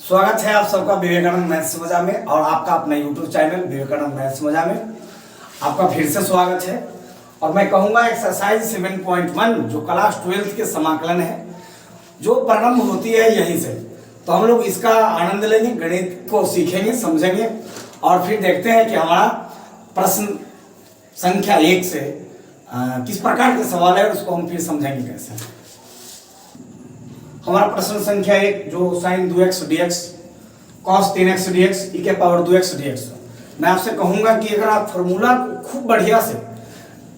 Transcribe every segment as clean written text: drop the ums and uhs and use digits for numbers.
स्वागत है आप सबका विवेकानंद मैथ्स मजा में और आपका अपना यूट्यूब चैनल विवेकानंद मैथ्स मजा में आपका फिर से स्वागत है। और मैं कहूँगा एक्सरसाइज 7.1 जो क्लास 12 के समाकलन है जो प्रारंभ होती है यहीं से, तो हम लोग इसका आनंद लेंगे, गणित को सीखेंगे, समझेंगे और फिर देखते हैं कि हमारा प्रश्न संख्या 1 से किस प्रकार के सवाल है उसको हम फिर समझेंगे कैसे। हमारा प्रश्न संख्या 1 जो sin 2x dx cos 3x dx e के पावर 2x dx, मैं आपसे कहूंगा कि अगर आप फॉर्मूला को खूब बढ़िया से,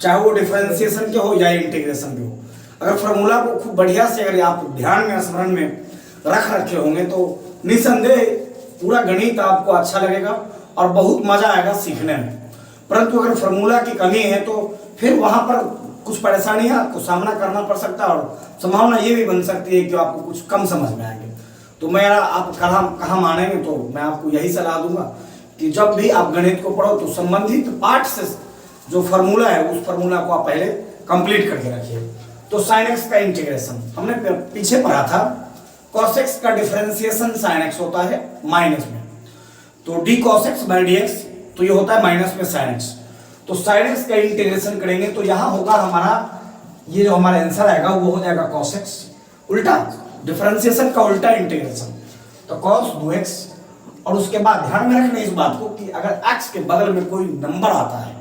चाहे वो डिफरेंशिएशन के हो या इंटीग्रेशन के हो, अगर फॉर्मूला को खूब बढ़िया से अगर आप ध्यान में स्मरण में रख रखे होंगे तो निसंदेह पूरा गणित आपको अच्छा लगेगा और बहुत मजा आएगा सीखने में। परंतु अगर फॉर्मूला की कमी है तो फिर वहां पर कुछ परेशानियां को सामना करना पड़ सकता है और संभावना ये भी बन सकती है कि आपको कुछ कम समझ में आएंगे। तो मेरा आप कहाँ मानेंगे, तो मैं आपको यही सलाह दूंगा कि जब भी आप गणित को पढ़ो तो संबंधित पाठ से जो फॉर्मूला है उस फॉर्मूला को आप पहले कंप्लीट करके रखिए। तो sin x का इंटीग्रेशन हमने पीछे पढ़ा था, cos x का डिफरेंशिएशन sin x होता है माइनस में, तो d cos x by dx तो ये होता है माइनस में sin x। तो sin x का इंटीग्रेशन करेंगे तो यहाँ होगा हमारा ये जो हमारा आंसर आएगा वो हो जाएगा cos x, उल्टा डिफरेंशिएशन का उल्टा इंटीग्रेशन तो cos 2x। और उसके बाद ध्यान में रखना इस बात को कि अगर x के बगल में कोई नंबर आता है,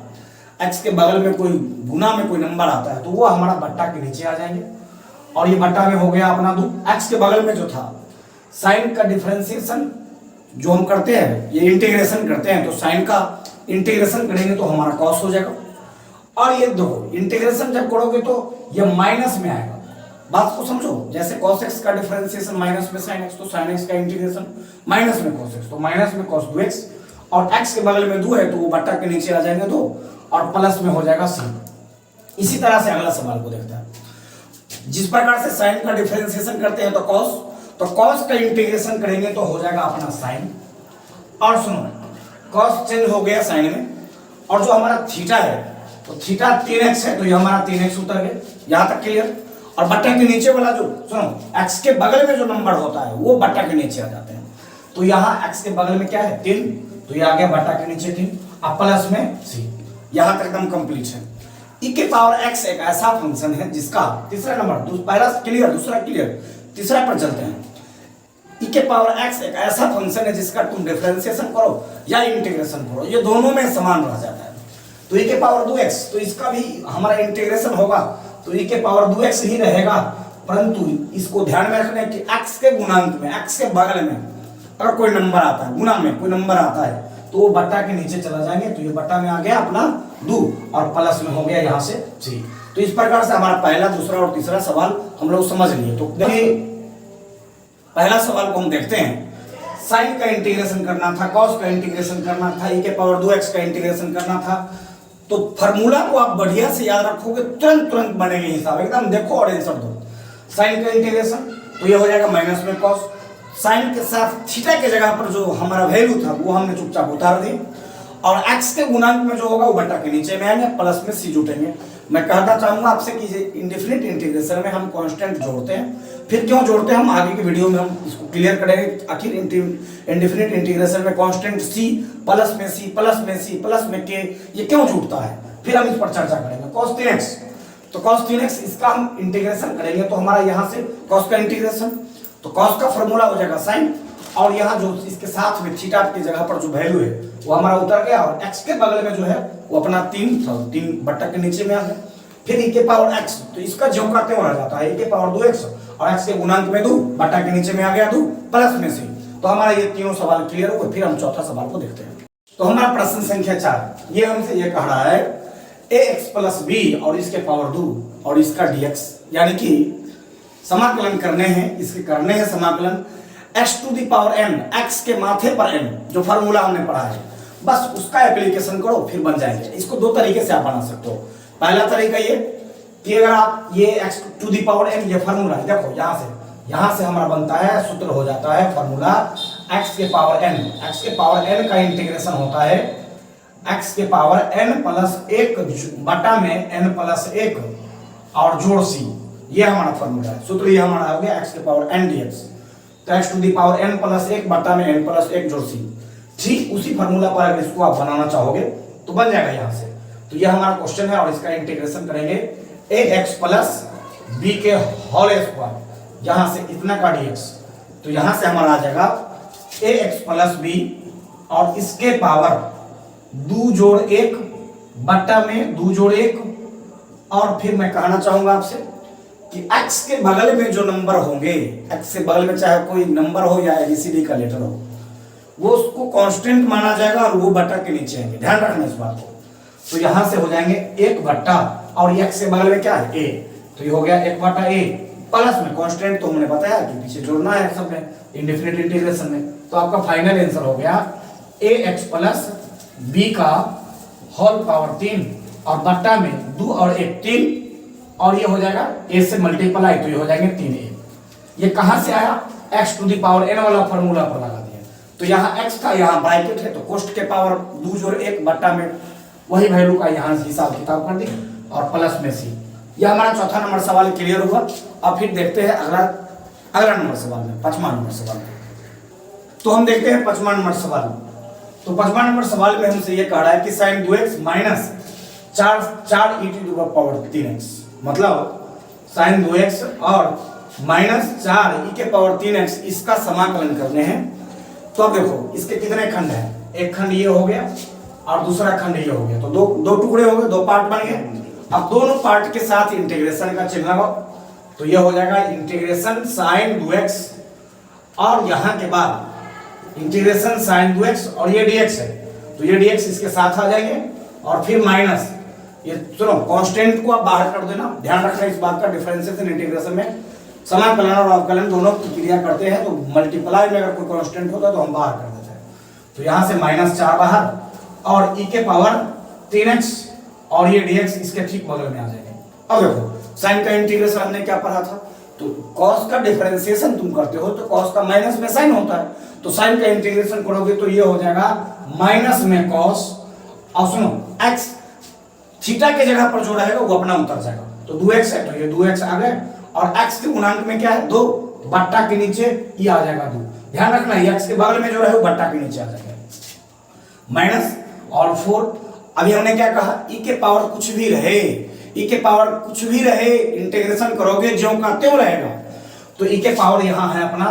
x के बगल में कोई गुना में कोई नंबर आता है तो वो हमारा बट्टा के नीचे आ जाएंगे और ये बट्टा में हो गया अपना 2। x के बगल में जो था sin का डिफरेंशिएशन जो हम करते हैं, ये इंटीग्रेशन करते हैं, तो sin का इंटीग्रेशन करेंगे तो हमारा cos हो जाएगा। और ये देखो इंटीग्रेशन जब करोगे तो ये माइनस में आएगा, बात को समझो। जैसे cos x का डिफरेंशिएशन माइनस में sin x, तो sin x का इंटीग्रेशन माइनस में cos x, तो माइनस में cos 2x और x के बगल में 2 है तो वो बट्टा के नीचे आ जाएंगे 2 और प्लस में हो जाएगा c। इसी तरह से अगला सवाल को देखते हैं। जिस प्रकार से sin का डिफरेंशिएशन करते हैं तो cos का इंटीग्रेशन करेंगे तो हो जाएगा अपना sin। और सुनो cos चेंज हो गया sin में, और जो हमारा थीटा है तो थीटा 3x है तो ये हमारा 3x उतर गया, यहां तक क्लियर। और बट्टा के नीचे वाला जो सुनो x के बगल में जो नंबर होता है वो बट्टा के नीचे आ जाते हैं, तो यहाँ x के बगल में क्या है 3, तो ये आ गया बट्टा के नीचे 3 और प्लस में c। यहां तक एकदम कंप्लीट है। e के पावर x एक ऐसा फंक्शन है जिसका तीसरा नंबर, पहला क्लियर, दूसरा क्लियर, तीसरा पर चलते हैं। e के पावर x एक ऐसा फंक्शन है जिसका तुम डिफरेंशिएशन करो या इंटीग्रेशन करो ये दोनों में समान रह जाता है। तो e के पावर 2x तो इसका भी हमारा इंटीग्रेशन होगा तो e के पावर 2x ही रहेगा, परंतु इसको ध्यान में रखना है कि x के गुणांक में, x के बगल में अगर कोई नंबर आता है, गुना में कोई नंबर आता है तो वो बट्टा के नीचे चला जाएंगे, तो ये बट्टा में आ गया अपना 2 और प्लस में हो गया यहाँ से 3। तो इस प्रकार से हमारा पहला, दूसरा और तीसरा सवाल हम लोग समझ लिए। तो देखिए पहला सवाल को हम देखते हैं। sin का इंटीग्रेशन करना था, cos का इंटीग्रेशन करना था, e के पावर 2x का इंटीग्रेशन करना था, तो फार्मूला को आप बढ़िया से याद रखोगे तुरंत बनेंगे हिसाब एकदम। देखो और आंसर दो। sin का इंटीग्रेशन तो ये हो जाएगा माइनस में cos, sin के साथ थीटा के जगह पर जो हमारा वैल्यू था वो हमने चुपचाप उतार दी, और x के गुणांक में जो होगा वो बट्टा के नीचे में आएंगे, प्लस में c जुटेंगे। मैं कहना चाहूंगा आपसे कि इंडेफिनिट इंटीग्रेशन में हम कांस्टेंट जोड़ते हैं, फिर क्यों जोड़ते हैं हम आगे की वीडियो में हम इसको क्लियर करेंगे। आखिर इंडेफिनिट इंटीग्रेशन में कांस्टेंट c प्लस में c प्लस में c प्लस में k ये क्यों जुड़ता है, फिर हम इस पर चर्चा करेंगे। cos 3x तो cos 3x इसका हम इंटीग्रेशन करेंगे तो हमारा यहाँ से cos का इंटीग्रेशन, तो cos का फॉर्मूला हो जाएगा sin, और यहाँ जो इसके साथ में थीटा की जगह पर जो वैल्यू है वो हमारा उतर गया, और x के बगल में जो है वो अपना 3 बट्टा के नीचे में आ गया। फिर e के पावर x तो इसका जो का त्यों रह जाता है, e के पावर 2x और x के गुणांक में 2 बट्टा के नीचे में आ गया 2 प्लस में c। तो हमारा ये तीनों सवाल क्लियर हो गए। फिर हम चौथा सवाल को देखते हैं। तो हमारा प्रश्न संख्या 4 ये हमसे ये कह रहा है ax प्लस b और इसके पावर 2 और इसका dx, यानी कि समाकलन करने हैं, इसके करने हैं समाकलन x to the power n, x के माथे पर n जो फार्मूला हमने पढ़ा है बस उसका एप्लीकेशन करो फिर बन जाएंगे। इसको दो तरीके से आप बना सकते हो। पहला तरीका ये कि अगर आप ये x to the power n ये फार्मूला देखो यहाँ से हमारा बनता है, सूत्र हो जाता है फार्मूला x के पावर n, x के पावर n का इंटीग्रेशन होता है x के पावर n प्लस 1 बटा में n प्लस 1 और जोड़ c, ये हमारा फार्मूला है। सूत्र ये हमारा हो गया x के पावर n dx। तो x to the power n plus 1 बटा में n प्लस 1 जोड़ सी। ठीक उसी फार्मूला पर अगर इसको आप बनाना चाहोगे तो बन जाएगा यहाँ से। तो यह हमारा क्वेश्चन है और इसका इंटीग्रेशन करेंगे ax प्लस b के होल स्क्वायर, यहाँ से इतना का dx, तो यहाँ से हमारा आ जाएगा ax प्लस b और इसके पावर 2 जोड़ 1 बट्टा में 2 जोड़ 1। और फिर मैं कहना चाहूंगा आपसे कि x के बगल में जो नंबर होंगे, x के बगल में चाहे कोई नंबर हो या ABCD का लेटर हो, वो उसको कांस्टेंट माना जाएगा और वो बट्टा के नीचे आएंगे, ध्यान रखना इस बात को। तो यहां से हो जाएंगे 1 बट्टा और x के बगल में क्या है a, तो ये हो गया 1 बट्टा a प्लस में कांस्टेंट तो हमने बताया कि पीछे जोड़ना है सब में इंडेफिनिट इंटीग्रेशन में। तो आपका फाइनल आंसर हो गया ax प्लस b का होल पावर 3 और बट्टा में 2 और 1 3 और ये हो जाएगा a से मल्टीप्लाई, तो ये हो जाएंगे 3a। ये कहां से आया? x to the power n वाला फार्मूला पर लगा दिया। तो यहाँ x का यहाँ ब्रैकेट है तो कोष्ट के पावर 2 जोड़ 1 बट्टा में वही वैल्यू का यहाँ हिसाब किताब कर दिए और प्लस में c। यह हमारा चौथा नंबर सवाल क्लियर हुआ। अब फिर देखते हैं अगला नंबर सवाल में, 5वां नंबर सवाल। तो हम देखते हैं 5वां नंबर सवाल। तो 5वां नंबर सवाल में हमसे ये कह रहा है कि sin 2x minus 4 e to the power 3x, मतलब sin 2x और माइनस 4 e के पावर 3x इसका समाकलन करने हैं। तो अब देखो इसके कितने खंड हैं, एक खंड ये हो गया और दूसरा खंड ये हो गया, तो दो टुकड़े हो गए, 2 पार्ट बन गए। अब दोनों पार्ट के साथ इंटीग्रेशन का चिन्ह लगाओ, तो ये हो जाएगा इंटीग्रेशन sin 2x और यहाँ के बाद इंटीग्रेशन sin 2x और ये dx है, तो ये dx इसके साथ आ जाएंगे और फिर माइनस ये सुनो कांस्टेंट को आप बाहर कर देना, ध्यान रखना इस बात का। डिफरेंशिएशन इंटीग्रेशन में समाकलन और अवकलन दोनों की क्रिया करते हैं, तो मल्टीप्लाई में अगर कोई कांस्टेंट होता है तो हम बाहर कर देते हैं। तो यहाँ से -4 बाहर और e के पावर 3x और ये dx इसके ठीक बगल में आ जाएंगे। अब देखो साइन का इंटीग्रेशन हमने क्या पढ़ा था, तो cos का डिफरेंशिएशन तुम करते हो तो cos का माइनस में साइन होता है, तो साइन का इंटीग्रेशन करोगे तो ये हो जाएगा माइनस में cos और सुनो x थीटा के जगह पर जो रहेगा वो अपना उतर जाएगा, तो 2x है तो ये 2x आ गए और x के गुणांक में क्या है 2 बट्टा के नीचे ये आ जाएगा 2। ध्यान रखना x के बगल में जो रहे वो बट्टा के नीचे आ जाएगा माइनस और 4। अभी हमने क्या कहा e के पावर कुछ भी रहे, e के पावर कुछ भी रहे इंटीग्रेशन करोगे ज्यों का त्यों रहेगा, तो e के पावर यहाँ है अपना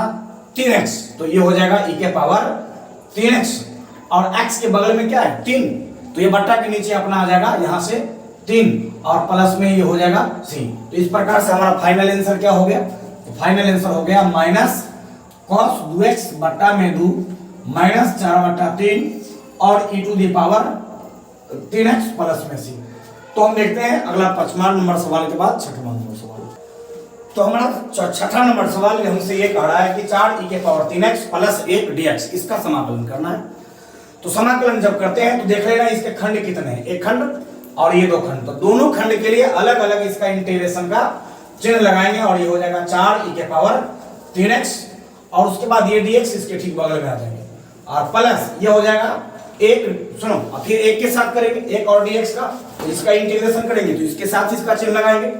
3x, तो ये हो जाएगा e के पावर 3x और x के बगल में क्या है 3, तो ये बट्टा के नीचे अपना आ जाएगा यहाँ से 3 और प्लस में ये हो जाएगा c। तो इस प्रकार से हमारा फाइनल आंसर क्या हो गया, तो फाइनल आंसर हो गया माइनस cos 2x बट्टा में 2 माइनस 4 बट्टा 3 और e to the power 3x plus में c। तो हम देखते हैं अगला 5वां नंबर सवाल के बाद 6वां नंबर सवाल। तो हमारा 6ठा नंबर सवाल में हमसे ये कह रहा है कि 4 e के पावर 3x प्लस 1 dx इसका समाकलन करना है। तो समाकलन जब करते हैं तो देख लेना इसके खंड कितने हैं, एक खंड और ये 2 खंड, तो दोनों खंड के लिए अलग अलग इसका इंटीग्रेशन का चिन्ह लगाएंगे और ये हो जाएगा 4 e के पावर 3x और उसके बाद ये dx इसके ठीक बगल में आ जाएंगे और प्लस ये हो जाएगा एक, सुनो फिर एक के साथ करेंगे एक और dx का, तो इसका इंटीग्रेशन करेंगे तो इसके साथ इसका चिन्ह लगाएंगे,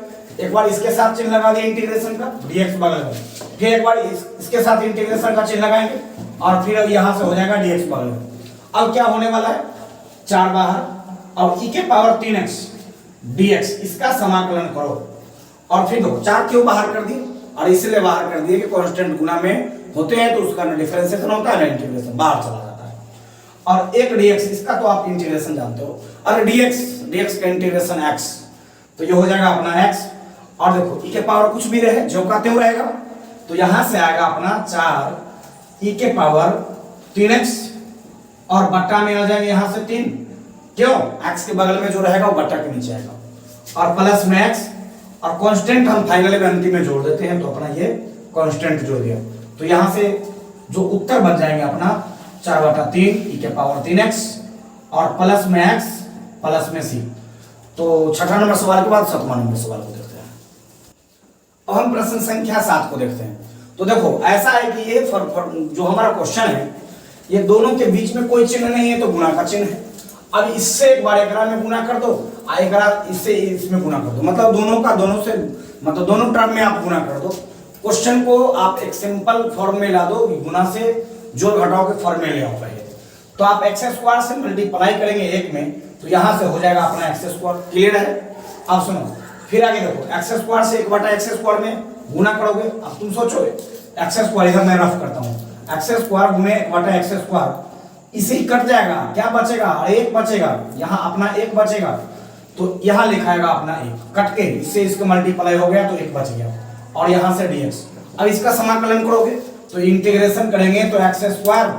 एक बार इसके साथ चिन्ह लगा दिया इंटीग्रेशन का dx बगल में, फिर एक बार इसके साथ इंटीग्रेशन का चिन्ह लगाएंगे और फिर अब यहाँ से हो जाएगा dx बगल में। अब क्या होने वाला है 4 बाहर और e के पावर 3x dx इसका समाकलन करो और फिर देखो 4 क्यों बाहर कर दिए और इसलिए बाहर कर दिए कि कांस्टेंट गुना में होते हैं तो उसका ना डिफरेंशिएशन होता है ना इंटीग्रेशन बाहर चला जाता है। और एक dx इसका तो आप इंटीग्रेशन जानते हो, अरे dx का इंटीग्रेशन x, तो ये हो जाएगा अपना x और देखो e के पावर कुछ भी रहे जो का त्यों रहेगा, तो यहां से आएगा अपना 4 e के पावर 3x और बट्टा में आ जाएंगे यहां से 3, क्यों x के बगल में जो रहेगा वो बट्टा के नीचे आएगा और प्लस में x और कांस्टेंट हम फाइनल में अंतिम में जोड़ देते हैं तो अपना ये कांस्टेंट जोड़ दिया, तो यहां से जो उत्तर बन जाएंगे अपना 4/3 e के पावर 3x और प्लस में x प्लस में c। तो 6ठा नंबर सवाल के बाद 7वां नंबर सवाल को देखते हैं। अब हम प्रश्न संख्या 7 को देखते हैं। तो देखो ऐसा है कि ये जो हमारा क्वेश्चन है ये दोनों के बीच में कोई चिन्ह नहीं है तो गुणा का चिन्ह है। अब इससे एक बार एकरा में गुणा कर दो एक बार इससे इसमें गुणा कर दो, मतलब दोनों का दोनों से मतलब दोनों टर्म में आप गुणा कर दो, क्वेश्चन को आप एक सिंपल फॉर्म में ला दो, गुना से जोड़ घटाओ के फॉर्म में ले आओ पहले। तो आप एक्स स्क्वायर से मल्टीप्लाई करेंगे एक में, तो यहां से हो जाएगा अपना एक्स स्क्वायर। क्लियर है? अब सुनो, फिर आगे देखो, एक्स स्क्वायर से एक बटा एक्स स्क्वायर में गुना करोगे। अब तुम सोचो, एक्स स्क्वायर इधर मैं रफ करता हूँ, एक्स स्क्वायर गुने एक बटा एक्स स्क्वायर, इसे ही कट जाएगा, क्या बचेगा? और एक बचेगा, यहाँ अपना एक बचेगा, तो यहाँ लिखाएगा अपना एक, कट के इससे इसका मल्टीप्लाई हो गया तो एक बच गया, और यहाँ से dx। अब इसका समाकलन करोगे तो इंटीग्रेशन करेंगे तो एक्स स्क्वायर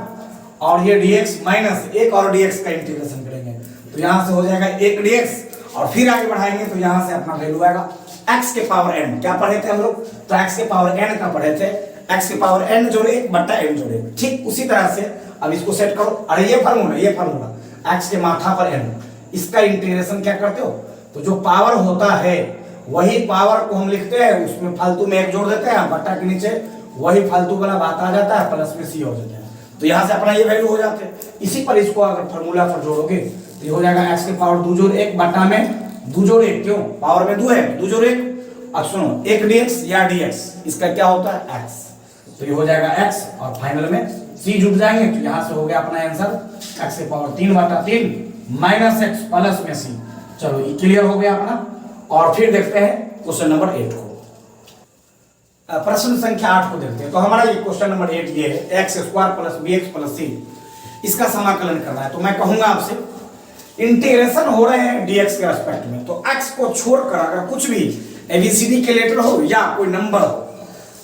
और ये dx माइनस एक और dx का इंटीग्रेशन करेंगे तो यहाँ से हो जाएगा एक dx, और फिर आगे बढ़ाएंगे तो यहाँ से अपना वैल्यू आएगा x के पावर n। क्या पढ़े थे हम लोग? तो x के पावर n का पढ़े थे, x के पावर n जोड़े एक बट्टा n जोड़े। ठीक उसी तरह से अब इसको सेट करो। अरे ये फार्मूला x के माथा पर n, इसका इंटीग्रेशन क्या करते हो? तो जो पावर होता है वही पावर को हम लिखते हैं, उसमें फालतू में एक जोड़ देते हैं, बट्टा के नीचे वही फालतू वाला बात आ जाता है, प्लस में c हो जाता है, तो यहाँ से अपना ये वैल्यू हो जाते हैं। इसी पर इसको अगर फार्मूला पर जोड़ोगे तो ये हो जाएगा x के पावर 2 जोड़ 1 बट्टा में 2 जोड़ 1, क्यों? पावर में 2 है, 2 जोड़ 1। अब सुनो, एक dx या dx, इसका क्या होता है? x, तो ये हो जाएगा x, और फाइनल में c जुड़ जाएंगे, तो यहाँ से हो गया अपना आंसर x के पावर 3 बटा 3 माइनस x प्लस में c। चलो ये क्लियर हो गया अपना। और फिर देखते हैं क्वेश्चन नंबर 8 को, प्रश्न संख्या 8 को देखते हैं। तो हमारा ये क्वेश्चन नंबर 8 ये है, X square plus B X plus C, इसका समाकलन करना है। तो मैं कहूंगा आपसे, इंटीग्रेशन हो रहे हैं dx के रेस्पेक्ट में, तो x को छोड़कर अगर कुछ भी एबीसीडी के लेटर हो या कोई नंबर हो,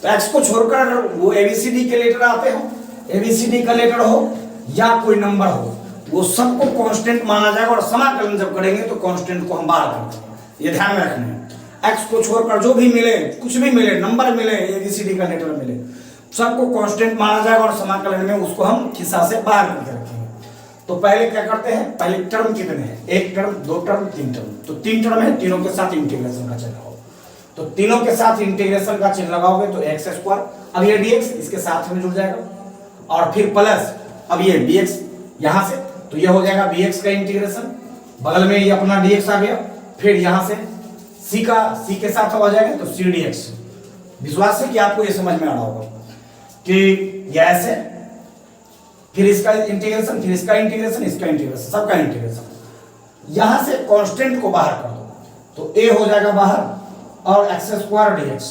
तो x को छोड़कर अगर वो एबीसीडी के लेटर आते हो, एबीसीडी का लेटर हो या कोई नंबर हो, वो सबको कांस्टेंट माना जाएगा, और समाकलन जब करेंगे तो कांस्टेंट को हम बाहर कर देंगे। ये ध्यान में रखना है। x को छोड़कर जो भी मिले, कुछ भी मिले, नंबर मिले, एबीसीडी का लेटर मिले, सबको कांस्टेंट माना जाएगा, और समाकलन में उसको हम खिस्सा से बाहर करके रखेंगे। तो पहले क्या करते हैं, पहले टर्म कितने हैं? एक टर्म, दो टर्म, तीन टर्म। तो तीन टर्म है, तीनों के साथ इंटीग्रेशन का चिन्ह लगाओ। तो तीनों के साथ इंटीग्रेशन का चिन्ह लगाओगे तो एक्स स्क्वायर, अब ये dx इसके साथ में जुड़ जाएगा, और फिर प्लस अब ये bx यहाँ से, तो ये हो जाएगा bx का इंटीग्रेशन, बगल में ये अपना dx आ गया, फिर यहाँ से c के साथ हो जाएगा तो c dx। विश्वास है कि आपको ये समझ में आ रहा होगा कि ये ऐसे, फिर इसका इंटीग्रेशन, फिर इसका इंटीग्रेशन, इसका इंटीग्रेशन, सबका इंटीग्रेशन। यहां से कांस्टेंट को बाहर कर दो तो a हो जाएगा बाहर, और एक्स स्क्वायर dx,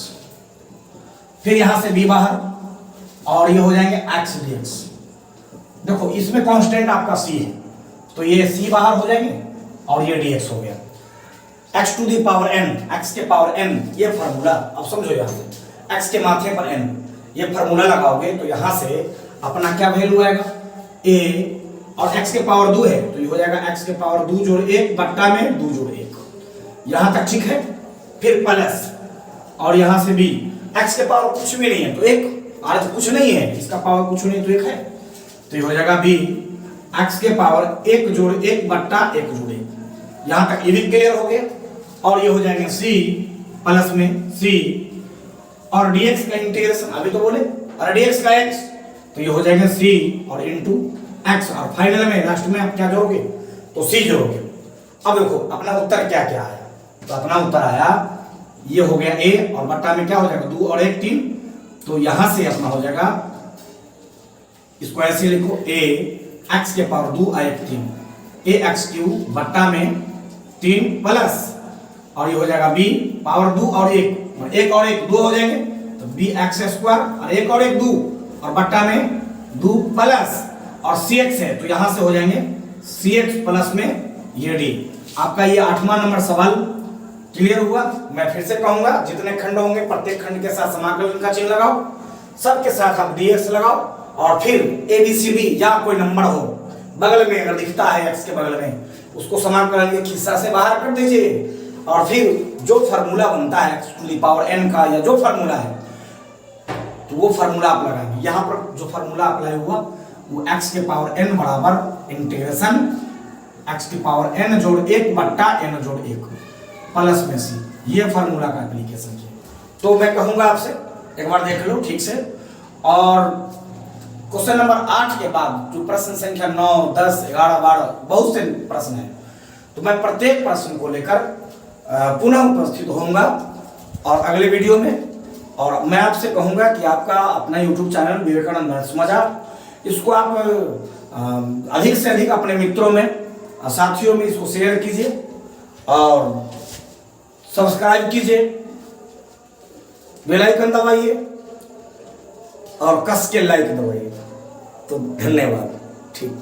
फिर यहां से b बाहर, और ये हो जाएंगे x dx। देखो इसमें कांस्टेंट आपका c है, तो ये c बाहर हो जाएंगे, और ये dx हो गया। x to the power n, x के पावर n, ये फार्मूला अब समझो। यहाँ से x के माथे पर n, ये फार्मूला लगाओगे तो यहाँ से अपना क्या वैल्यू आएगा? a, और x के पावर 2 है तो ये हो जाएगा x के पावर 2 जोड़ 1 बट्टा में 2 जोड़ 1। यहाँ तक ठीक है? फिर प्लस, और यहाँ से b, x के पावर कुछ भी नहीं है तो 1, आज कुछ नहीं है, इसका पावर कुछ नहीं तो 1 है, तो ये हो जाएगा b, x के पावर 1 जोड़ 1 बट्टा 1 जोड़ 1। यहाँ तक ये भी क्लियर हो गया। और ये हो जाएंगे c प्लस में c, और dx का इंटीग्रेशन अभी तो बोले, और dx का x, तो ये हो जाएगा c और इंटू x, और फाइनल में लास्ट में आप क्या जोड़ोगे? तो c जोड़ोगे। अब देखो अपना उत्तर क्या क्या आया, तो अपना उत्तर आया ये हो गया a, और बट्टा में क्या हो जाएगा? 2 और 1 3, तो यहां से अपना हो जाएगा, इसको ऐसे लिखो a x के पावर 2 और 1 3, a x क्यूब बट्टा में 3 प्लस, और ये हो जाएगा b पावर 2 और 1 और 1 2 हो जाएंगे, तो b x स्क्वायर, और 1 और 1 2, और बट्टा में 2 प्लस, और cx है तो यहां से हो जाएंगे cx प्लस में ये d। आपका ये 8वां नंबर सवाल क्लियर हुआ। मैं फिर से कहूंगा, जितने खंड होंगे प्रत्येक खंड के साथ समाकलन का चिन्ह लगाओ, सबके साथ आप dx लगाओ, और फिर abcd या कोई नंबर हो बगल में अगर दिखता है x के बगल में, उसको समाकलन के खिस्सा से बाहर कर दीजिए, और फिर जो फार्मूला बनता है x to the power n का, या जो फार्मूला है तो वो फार्मूला आप लगाएंगे। यहाँ पर जो फार्मूला अप्लाई हुआ वो x के पावर n बराबर इंटीग्रेशन x की पावर n जोड़ 1 बट्टा n जोड़ 1 प्लस में c, ये फार्मूला का एप्लीकेशन किया। तो मैं कहूंगा आपसे एक बार देख लो ठीक से। और क्वेश्चन नंबर 8 के बाद जो प्रश्न संख्या 9 10 11 12 बहुत से प्रश्न हैं, तो मैं प्रत्येक प्रश्न को लेकर पुनः उपस्थित होऊंगा, और अगले वीडियो में और मैं आपसे कहूँगा कि आपका अपना यूट्यूब चैनल विवेकानंद मैथ्स मजाक, इसको आप अधिक से अधिक अपने मित्रों में, साथियों में इसको शेयर कीजिए और सब्सक्राइब कीजिए, बेल आइकन दबाइए और कस के लाइक दबाइए। तो धन्यवाद। ठीक।